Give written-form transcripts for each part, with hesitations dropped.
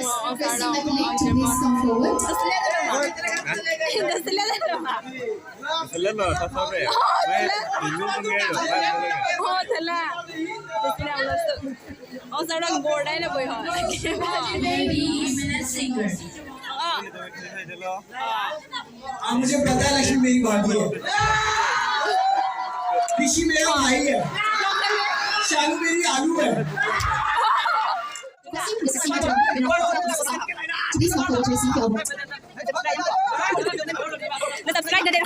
requesting the colleague to please come forward. Selena, sao sao vậy? Mẹ, tình yêu tôi nghe được ba rồi. Thật là ông sao đang ngồi đây là bởi hỏi मुझे पता है लक्ष्मी मेरी भाभी है ऋषि मेरा भाई है शालू मेरी आलू है Please come forward to receive your award. subscribe deh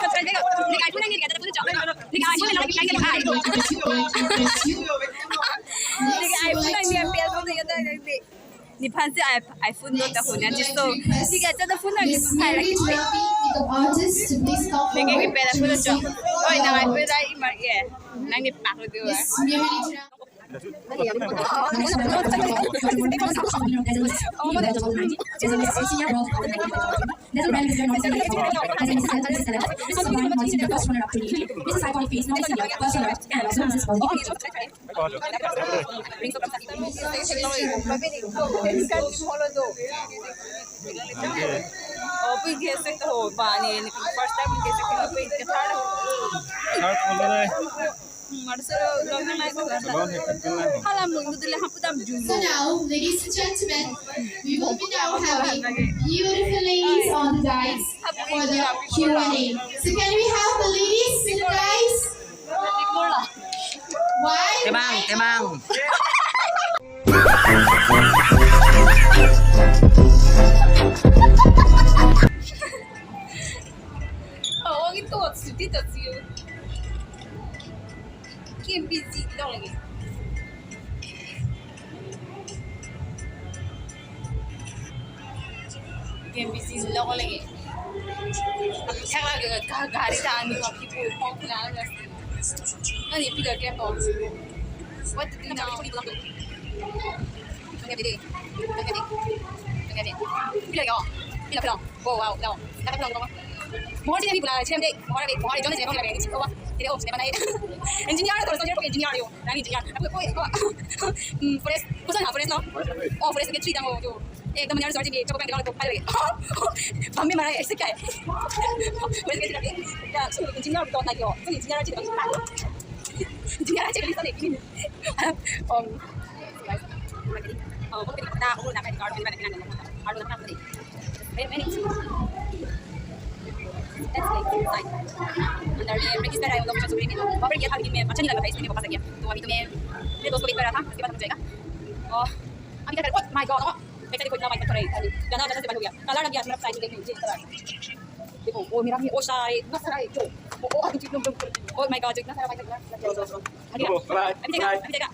subscribe deh like iPhone lagi kita punya like iPhone lagi like iPhone lagi ambil tu kita ni pasti iPhone tu tak punya jiso ni kita tu phone lagi Miss Mary Ravi, makeup artist, to please come lagi forward. kita pun tu oi nak iPhone lagi mar ye nang ni pak tu Miss Mary Ravi. Oh, pergi gesek tu, bani ni first time gesek ni pergi ke third. Third बोल रहे हैं. Marcelo, logan naik tu. Halam mungkin tu lah hampa tam julu. So now, ladies and gentlemen, we will be now having beautiful ladies on the dais for the Q&A. So can we have the ladies in the dais? Why? Temang. Oh, itu sedih tak sih? Kim busy dong lagi. Kim busy dong lagi. Chắc là cả đi ra đi học thì buồn không thì nào rồi. Nó thì bây giờ kem không. What did you know? Tengah đi. Bây giờ kìa. Bây giờ wow, đâu. Đã cái lòng không? Mohon sini pula sini dek. Mohon John sini kau lagi sini kau. Tidak oh, sini mana itu? Engineer tu, saya pakai engineer yo. Nani engineer. Apa kau? Forest, kau sana forest no? Oh, forest ke tree dah tu. एकदम यार sorry ये चौक पे निकाल तो file लगे हम भी मारा ऐसे क्या है forest के tree या engineer तो नहीं हो तो engineer अच्छी बात engineer अच्छी बात नहीं oh kau kita dah nak pakai card bila nak nak ada nak apa many that's like inside अंदर ये रजिस्टर है लोग चुप रहेंगे वहाँ पर ये था कि मैं अच्छा नहीं लगा था इसलिए मैं वापस आ गया तो अभी तो मैं मेरे दोस्त को वेट कर रहा था उसके बाद हम जाएगा और अभी क्या कर माय गॉड मैं देखो इतना वाइट कर रही है गाना जैसे से बंद हो गया कलर लग गया मेरा साइड देखो ये कलर देखो वो मेरा भी ओ सारे इतना सारा है जो ओ माय गॉड इतना सारा वाइट कलर अभी देखा